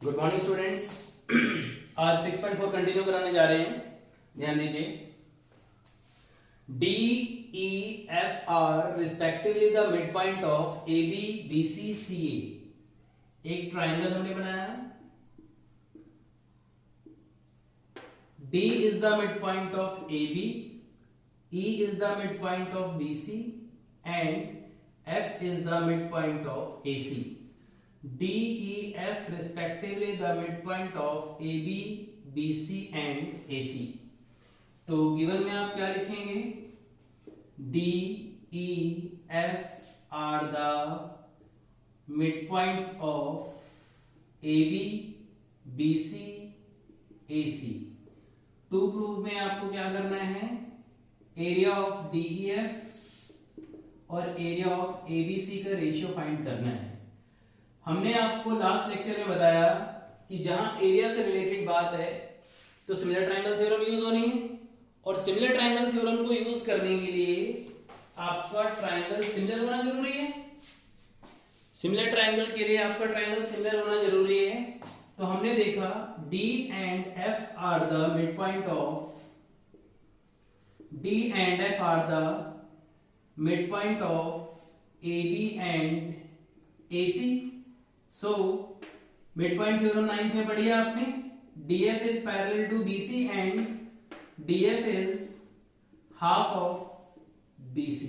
Good morning students. आज 6.4 continue कराने जा रहे हैं। ध्यान दीजिए। D E F are respectively the mid point of A B B C C A. एक ट्राइंगल हमने बनाया। D is the mid point of A B, E is the mid point of B C and F is the mid point of A C. D, E, F respectively the midpoint of AB, BC and AC। तो given में आप क्या लिखेंगे? D, E, F are the midpoints of AB, BC, AC। To proof में आपको क्या करना है? एरिया ऑफ DEF और एरिया ऑफ ABC का रेशियो फाइंड करना है। हमने आपको लास्ट लेक्चर में बताया कि जहां एरिया से रिलेटेड बात है तो सिमिलर ट्रायंगल थ्योरम यूज होनी है, और सिमिलर ट्रायंगल थ्योरम को यूज करने के लिए आपका ट्रायंगल सिमिलर होना जरूरी है। सिमिलर ट्रायंगल के लिए आपका ट्रायंगल सिमिलर होना जरूरी है। तो हमने देखा D and F are the mid point of AB and AC। So midpoint theorem 9th में पढ़ी आपने। DF is parallel to BC and DF is half of BC।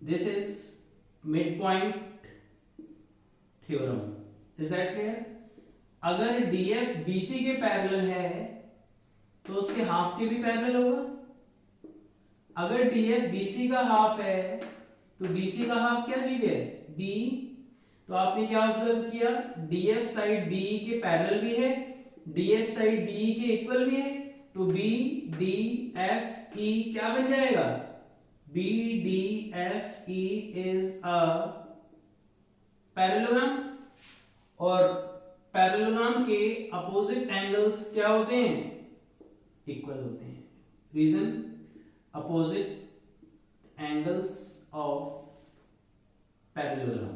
This is midpoint theorem। Is that clear? अगर DF BC के parallel है तो उसके half के भी पैरेलल होगा। अगर DF BC का हाफ है तो BC का हाफ क्या चीज है? B। तो आपने क्या ऑब्जर्व किया? DF साइड BE के पैरेलल भी है, DF साइड BE के इक्वल भी है। तो BDFE क्या बन जाएगा? BDFE इज अ पैरेललोग्राम, और पैरेललोग्राम के अपोजिट एंगल्स क्या होते हैं? इक्वल होते हैं। Reason opposite angles of parallelogram.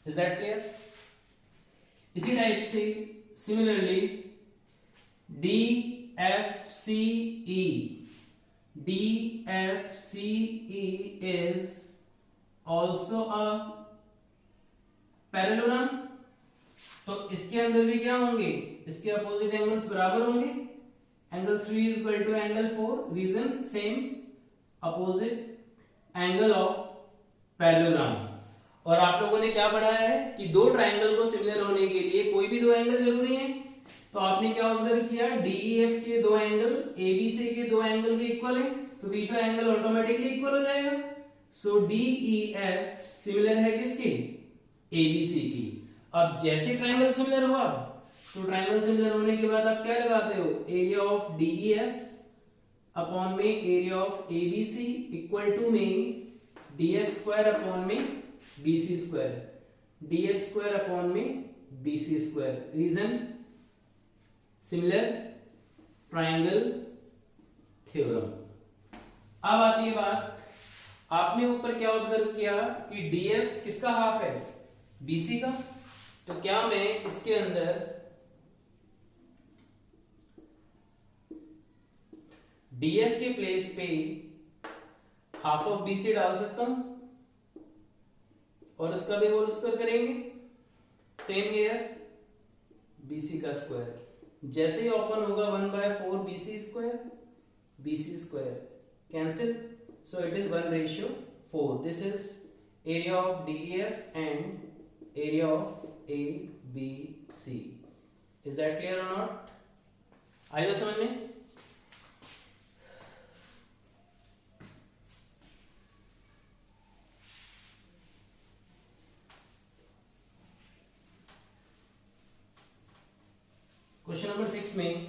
Is that clear? इसी टाइप से similarly DFCE is also a parallelogram। तो इसके अंदर भी क्या होंगे? इसके अपोजिट एंगल्स बराबर होंगे। Angle 3 is equal to angle 4। Reason same, opposite angle of parallelogram. और आप लोगों ने क्या पढ़ा है कि दो ट्रायंगल को सिमिलर होने के लिए कोई भी दो एंगल जरूरी है। तो आपने क्या ऑब्जर्व किया? DEF के दो एंगल ABC के दो एंगल के इक्वल है, तो तीसरा एंगल ऑटोमेटिकली इक्वल हो जाएगा। सो DEF सिमिलर है किसके? ABC की। अब जैसे ट्रायंगल सिमिलर हुआ तो ट्रायंगल सिमिलर होने के बाद आप क्या लगाते हो? एरिया ऑफ DEF अपॉन में area of ABC equal to में DF स्क्वायर अपॉन में BC square, DF square upon में BC square. Reason similar triangle theorem. अब आती है बात, आपने ऊपर क्या ऑब्जर्व किया कि DF किसका हाफ है? BC का। तो क्या मैं इसके अंदर DF के प्लेस पे हाफ ऑफ BC डाल सकता हूं और उसका भी होल स्क्वायर करेंगे। सेम हियर BC का स्क्वायर जैसे ही ओपन होगा 1/4 BC square cancel. So it is 1:4। This is area of DEF and area of ABC। Is that clear और नॉट? आइए समझ में। क्वेश्चन नंबर 6 में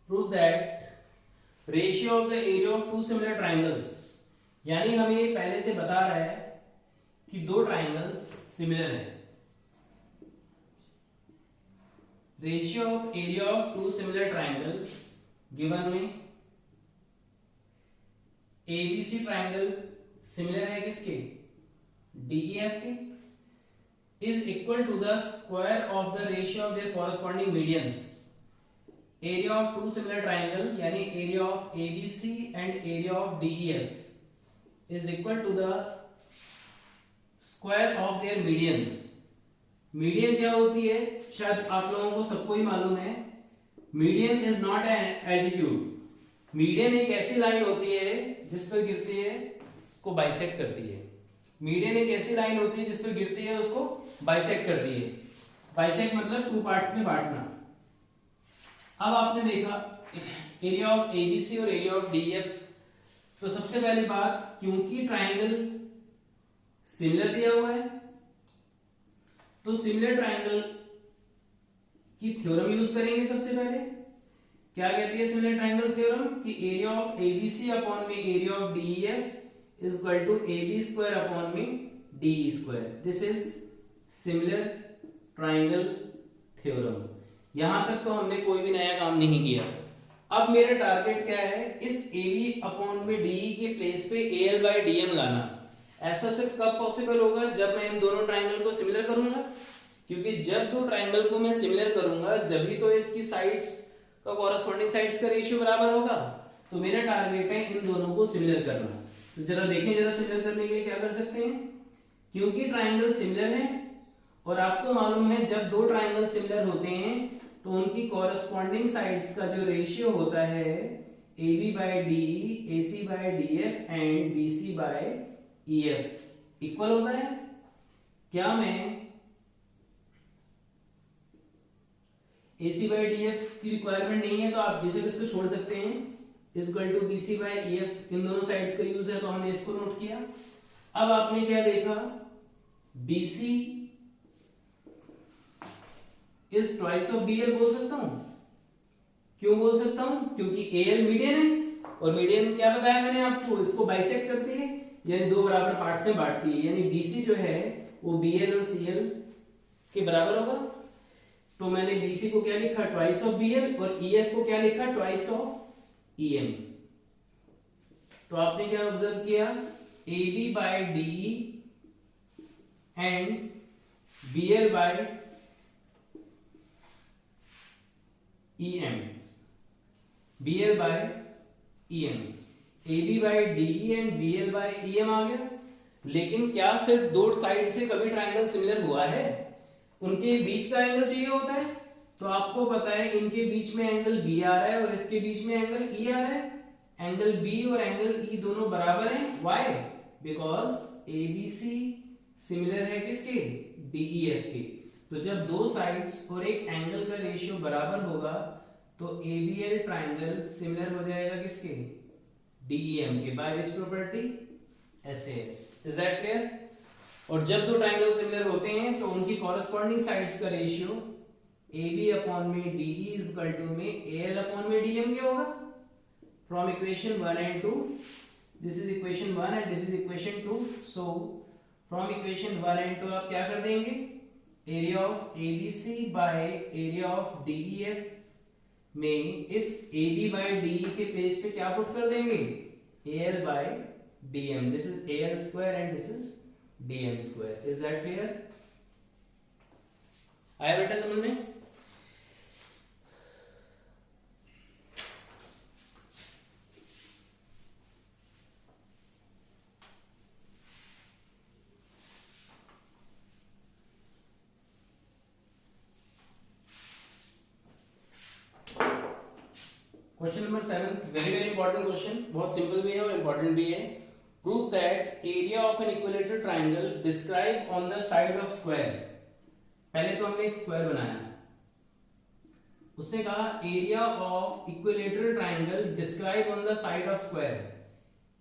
prove that ratio of the area of two similar triangles. यानी हमें ये पहले से बता रहा है कि दो ट्राइंगल्स सिमिलर हैं। Ratio of area of two similar triangle given में ABC ट्राइंगल सिमिलर है किसके, DEF के, is equal to the square of the ratio of their corresponding medians. Area of two similar triangle यानी area of ABC and area of DEF is equal to the square of their medians. Median क्या होती है, शायद आप लोगों को सबको ही मालूम है, median is not an altitude. Median एक ऐसी लाइन होती है जिस पर गिरती है उसको बाइसेक्ट करती है। मीडियन एक ऐसी लाइन होती है जिस पर गिरती है उसको बाइसेक्ट करती है। बाइसेक्ट मतलब टू पार्ट्स में बांटना। अब आपने देखा एरिया ऑफ ABC और एरिया ऑफ DEF, तो सबसे पहली बात, क्योंकि ट्राइंगल सिमिलर दिया हुआ है तो सिमिलर ट्राइंगल की थ्योरम यूज करेंगे। सबसे पहले क्या कहती है सिमिलर ट्राइंगल थ्योरम, कि एरिया ऑफ ABC अपॉन में area of DEF is equal to AB square upon में DE square. This is similar triangle theorem. यहां तक तो हमने कोई भी नया काम नहीं किया। अब मेरा टारगेट क्या है, इस AB अपॉन में DE के प्लेस पे AL बाय DM लाना। ऐसा सिर्फ कब पॉसिबल होगा, जब मैं इन दोनों ट्राइंगल को सिमिलर करूंगा, क्योंकि जब दो ट्राइंगल को मैं सिमिलर करूंगा जब ही तो इसकी साइड्स का कॉरस्पॉन्डिंग साइड्स का रेशियो बराबर होगा। तो मेरा टारगेट है इन दोनों को सिमिलर करना। तो जरा देखें, जरा सिमिलर करने के लिए क्या कर सकते हैं, क्योंकि ट्राइंगल सिमिलर है और आपको मालूम है जब दो ट्राइंगल सिमिलर होते हैं तो उनकी कॉरस्पॉन्डिंग साइड्स का जो रेशियो होता है AB by DE, AC by DF and BC by EF equal होता है। क्या मैं AC बाय DF की रिक्वायरमेंट नहीं है तो आप जैसे इसको छोड़ सकते हैं, is equal to BC by EF, इन दोनों साइड्स का यूज है तो हमने इसको नोट किया। अब आपने क्या देखा, BC is twice of BL बोल सकता हूं। क्यों बोल सकता हूं, क्योंकि AL मीडियन है और मीडियन क्या बताया मैंने आपको, इसको बाइसेक्ट करती है यानी दो बराबर पार्ट्स में बांटती है, यानी BC जो है वो BL और CL के बराबर होगा। तो मैंने BC को क्या लिखा, ट्वाइस ऑफ BL, और EF को क्या लिखा, ट्वाइस ऑफ EM। तो आपने क्या ऑब्जर्व किया, AB by DE and BL by EM, BL by EM, AB by DE and BL by EM आ गया। लेकिन क्या सिर्फ दो साइड से कभी ट्राइंगल सिमिलर हुआ है, उनके बीच का एंगल चाहिए होता है। तो आपको पता है इनके बीच में एंगल B आ रहा है और इसके बीच में एंगल E आ रहा है। एंगल B और एंगल E दोनों बराबर हैं। व्हाई, बिकॉज ABC सिमिलर है किसके, DEF के। तो जब दो साइड्स और एक एंगल का रेशियो बराबर होगा तो ABL ट्राइंगल सिमिलर हो जाएगा किसके, DEM के, by which property, SAS। Is that clear. और जब दो ट्राइंगल सिमिलर होते हैं तो उनकी कॉरस्पॉन्डिंग साइड्स का रेशियो AB अपॉन में DE इज इक्वल टू में AL अपॉन में DM क्या होगा। From equation 1 and 2, this is equation 1 and this is equation 2। So from equation 1 and 2 आप क्या कर देंगे, area of ABC by area of DEF में इस AB बाय DE के प्लेस पे क्या पुट कर देंगे, AL by DM। This is AL square and this is DM square. Is that clear. आया बेटा समझ में। Question number 7, very very important question, बहुत सिंपल भी है और इंपॉर्टेंट भी है। Prove that area of an equilateral triangle describe on the side of square. पहले तो हमने एक स्क्वायर बनाया, उसने कहा area of equilateral triangle describe on the side of square.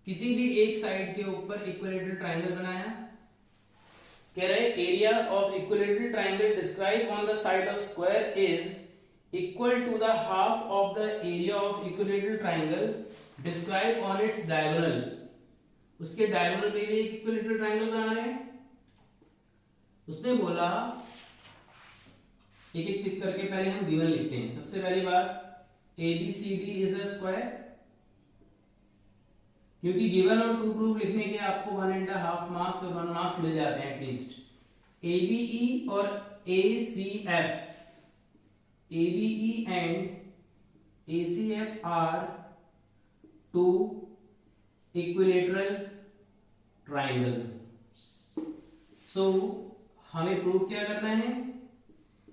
किसी भी एक साइड के ऊपर इक्विलेटरल ट्राइंगल बनाया, कह रहे area of equilateral triangle describe on the side of square is equal to the half of the area of equilateral triangle described on its diagonal। उसके diagonal पे भी एक इक्विलेटरल ट्राइंगल बना रहे हैं। उसने बोला एक एक चेक करके पहले हम गिवन लिखते हैं। सबसे पहली बात ABCD इज अ स्क्वायर, क्योंकि गिवन और टू प्रूफ लिखने के आपको 1.5 मार्क्स और 1 मार्क्स मिल जाते हैं एटलीस्ट। ABE और ACF, ABE and ACF are two equilateral triangles. So हमें प्रूफ क्या करना है?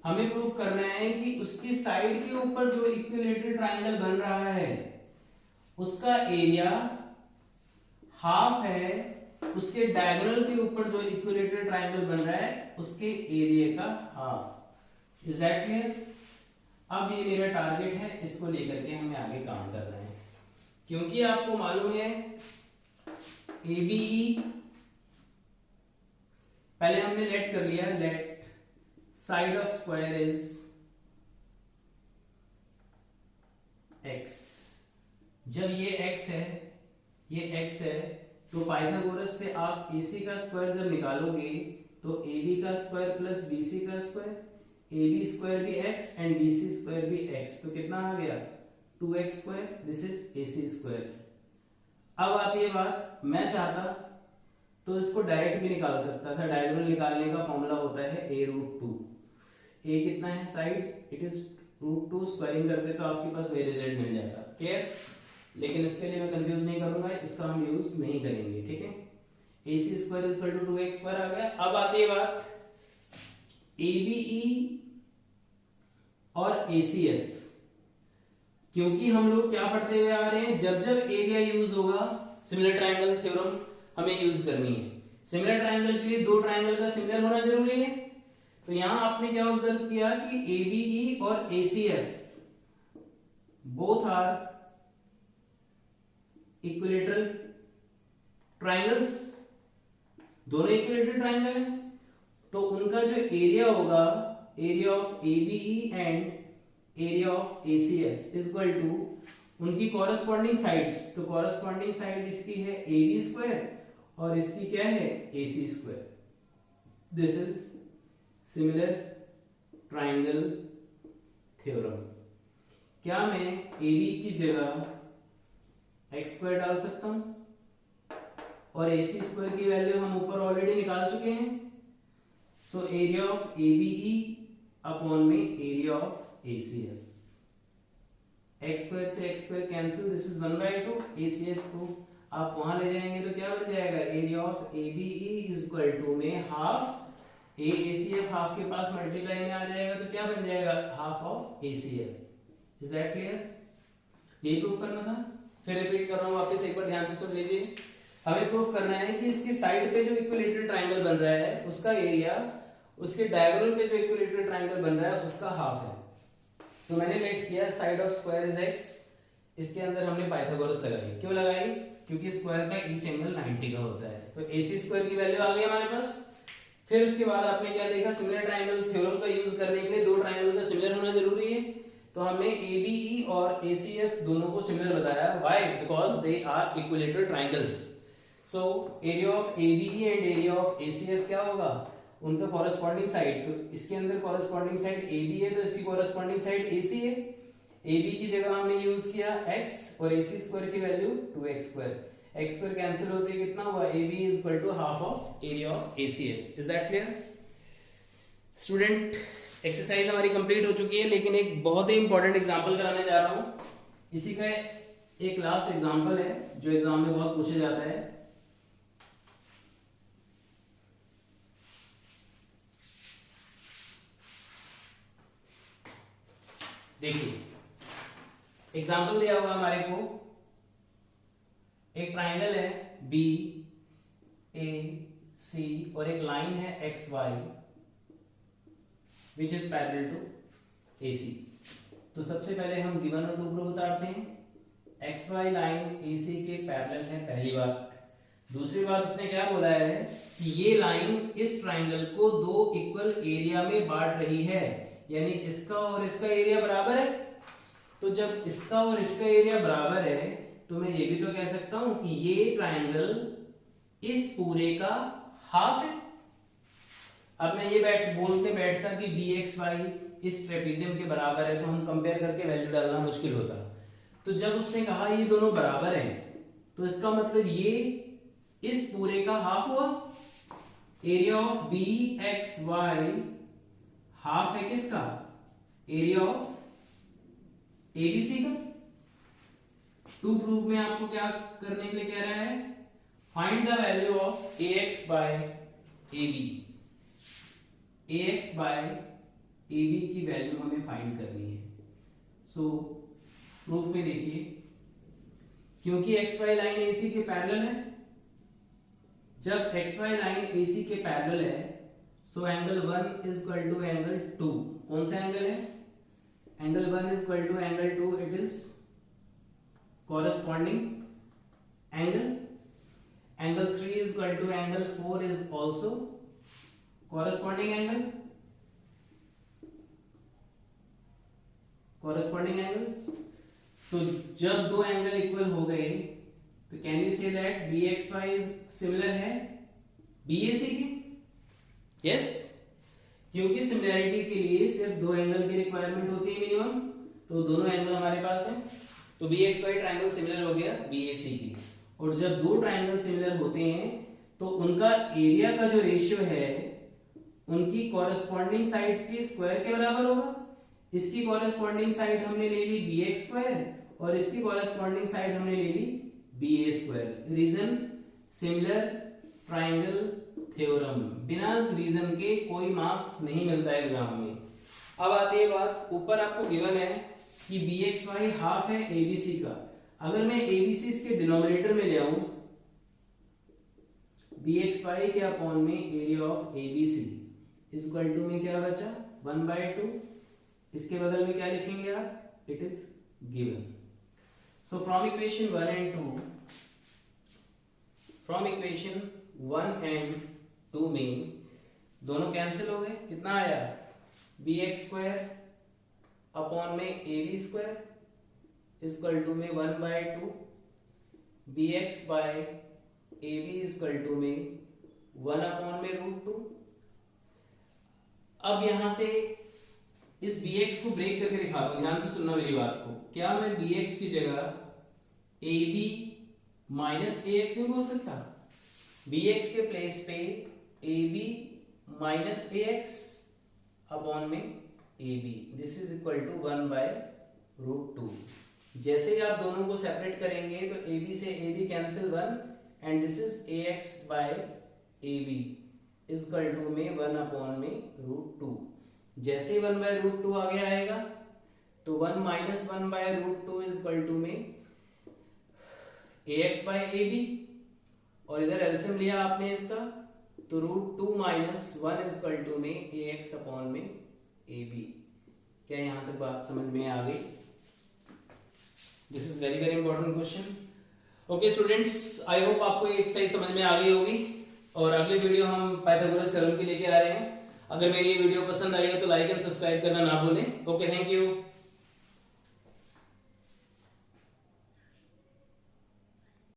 हमें प्रूफ करना है कि उसकी साइड के ऊपर जो इक्विलेटरल ट्राइंगल बन रहा है उसका एरिया हाफ है उसके डायगोनल के ऊपर जो इक्विलेटरल ट्राइंगल बन रहा है उसके एरिया का हाफ। Is that clear? अब ये मेरा टारगेट है, इसको लेकर के हमें आगे काम करना है। क्योंकि आपको मालूम है ABE पहले हमने लेट कर लिया, let side of square is x। जब ये x है, ये x है, तो पाइथागोरस से आप AC का स्क्वायर जब निकालोगे तो AB का स्क्वायर प्लस BC का स्क्वायर, AB स्क्वायर भी x एंड BC स्क्वायर भी x, तो कितना आ गया 2x square, this is AC square. अब आती है बात, मैं चाहता तो इसको डायरेक्ट भी निकाल सकता था, डायगोनल निकालने का फॉर्मूला होता है a√2। a कितना है साइड, इट इज √2, स्क्वायरिंग करते तो आपके पास वही रिजल्ट मिल जाता। क्लियर? लेकिन इसके लिए मैं कंफ्यूज नहीं करूंगा, इसका हम यूज नहीं करेंगे, ठीक है। AC square is equal to 2x square आ गया। अब आती है बात ABE और ACF, क्योंकि हम लोग क्या पढ़ते हुए आ रहे हैं, जब जब एरिया यूज होगा सिमिलर ट्रायंगल थ्योरम हमें यूज करनी है। सिमिलर ट्रायंगल के लिए दो ट्रायंगल का सिमिलर होना जरूरी है। तो यहां आपने क्या ऑब्जर्व किया कि ABE और ACF both are equilateral triangles, दोनों इक्विलेटरल ट्रायंगल हैं, तो उनका जो एरिया होगा, area of ABE and area of ACF is equal to उनकी कॉरेस्पॉन्डिंग साइड्स। तो कॉरेस्पॉन्डिंग साइड इसकी है AB स्क्वायर और इसकी क्या है AC square. This is similar triangle theorem. क्या मैं AB की जगह x स्क्वायर डाल सकता हूं और AC स्क्वायर की वैल्यू हम ऊपर ऑलरेडी निकाल चुके हैं। So area of ABE upon में area of ACF, x square से x square cancel, this is 1/2। ACF को आप वहां ले जाएंगे तो क्या बन जाएगा, area of ABE is equal to में हाफ ACF, हाफ के पास मल्टीप्लाई में आ जाएगा तो क्या बन जाएगा, half of ACF। Is that clear? यही प्रूफ करना था। फिर रिपीट कर रहा हूं वापस, एक बार ध्यान से सुन लीजिए। हमें प्रूफ करना है कि इसकी साइड पे जो इक्विलेटरल ट्रायंगल बन रहा है उसका एरिया उसके डायगोनल पे जो इक्विलेटरल ट्रायंगल बन रहा है उसका हाफ है। तो मैंने लेट किया side of square is x, इसके अंदर हमने पाइथागोरस लगाई। क्यों लगाई? क्योंकि स्क्वायर का ईच एंगल 90 का होता है। तो AC स्क्वायर की वैल्यू आ गई हमारे पास। फिर उसके बाद आपने क्या देखा, सिमिलर ट्रायंगल थ्योरम का यूज करने के लिए दो ट्रायंगल का सिमिलर होना जरूरी है। तो हमने ABE और ACF दोनों को सिमिलर बताया। Why? Because they are equilateral triangles. So area of ABE and area of ACF क्या होगा, उनका कॉरेस्पॉन्डिंग साइड। तो इसके अंदर कॉरेस्पॉन्डिंग साइड AB है तो इसकी कॉरेस्पॉन्डिंग साइड AC है। AB की जगह हमने यूज किया x और AC स्क्वायर की value 2x square, x square cancel होते ही कितना हुआ, AB is equal to half of area of ACF। Is that clear? Student, exercise हमारी कंप्लीट हो चुकी है, लेकिन एक बहुत ही इंपॉर्टेंट एग्जांपल कराने जा रहा हूं। इसी का एक लास्ट एग्जांपल है जो एग्जाम में बहुत पूछा जाता है। देखिए, एग्जाम्पल दिया हुआ हमारे को, एक ट्राइंगल है BAC और एक लाइन है XY which is parallel to AC। तो सबसे पहले हम गिवन और टू प्रूफ उतारते हैं। XY लाइन AC के पैरेलल है, पहली बात। दूसरी बात उसने क्या बोला है कि ये लाइन इस ट्राइंगल को दो इक्वल एरिया में बांट रही है, यानी इसका और इसका एरिया बराबर है। तो जब इसका और इसका एरिया बराबर है तो मैं ये भी तो कह सकता हूं कि ये ट्राइंगल इस पूरे का हाफ है। अब मैं ये बैठता कि BXY इस ट्रेपेजियम के बराबर है तो हम कंपेयर करके वैल्यू डालना मुश्किल होता। तो जब उसने कहा ये दोनों बराबर हैं तो इसका मतलब ये इस पूरे का हाफ हुआ। Area of B X Y half है किसका, एरिया ऑफ एबीसी का। टू प्रूफ में आपको क्या करने के लिए कह रहा है, find the value of A X by A B. A X by A B की वैल्यू हमें फाइंड करनी है। सो प्रूफ में देखिए, क्योंकि एक्स वाई लाइन एसी के पैरेलल है, जब एक्स वाई लाइन एसी के पैरेलल है so angle 1 is equal to angle 2। कौन सा एंगल है, angle 1 is equal to angle 2, it is corresponding angle. Angle 3 is equal to angle 4 is also corresponding angle. Corresponding angles. तो जब दो angle equal हो गए तो can we say that B X Y is similar है B A C के? Yes, क्योंकि similarity के लिए सिर्फ दो एंगल की रिक्वायरमेंट होती है मिनिमम, तो दोनों एंगल हमारे पास है, तो B X Y triangle similar हो गया बी ए सी की। और जब दो ट्राइंगल सिमिलर होते हैं तो उनका एरिया का जो रेशियो है उनकी कॉरेस्पॉन्डिंग साइड के स्क्वायर के बराबर होगा। इसकी कॉरेस्पॉन्डिंग साइड हमने ले ली बी एक्स स्क्वायर और इसकी कॉरेस्पॉन्डिंग साइड हमने ले ली B A square. Reason similar triangle theorem. बिना रीजन के कोई मार्क्स नहीं मिलता है एग्जाम में। अब आती है बात, ऊपर आपको गिवन है कि बी एक्स वाई हाफ है एबीसी का। अगर मैं एबीसी इसके डिनोमिनेटर में ले आऊं, बी एक्स वाई के अपॉन में area of ABC is equal to में क्या बचा 1/2। इसके बगल में क्या लिखेंगे आप, it is given. So from equation 1 and 2, from equation 1 and 2 में दोनों कैंसिल हो गए, कितना आया बी एक्स स्क्वायर अपॉन में A B square is equal to में 1/2 B X by A B is equal to में 1 अपॉन में √2। अब यहां से इस बी एक्स को ब्रेक करके दिखाता हूं, ध्यान से सुनना मेरी बात को। क्या मैं बी एक्स की जगह A B minus A X नहीं बोल सकता? बी एक्स के प्लेस पे A B minus A X upon में A B, this is equal to 1/√2। जैसे ही आप दोनों को सेपरेट करेंगे तो ए बी से A B cancel 1 and this is A X by A B is equal to में 1 अपॉन में √2। जैसे ही 1/√2 आगे आएगा तो 1 माइनस 1/√2 इज इक्वल टू में ए एक्स बाय ए बी, और इधर एलसीएम लिया आपने इसका तो √2 माइनस 1 इज इक्वल टू में ए एक्स अपॉन में ए बी। क्या यहां तक बात समझ में आ गई? This is very very important question. Okay students, I hope आपको ये एक्सरसाइज समझ में आ गई होगी, और अगली वीडियो हम पाइथागोरस थ्योरम की लेके आ रहे हैं। अगर मेरी ये वीडियो पसंद आई हो तो लाइक एंड सब्सक्राइब करना ना भूलें। Okay, thank you.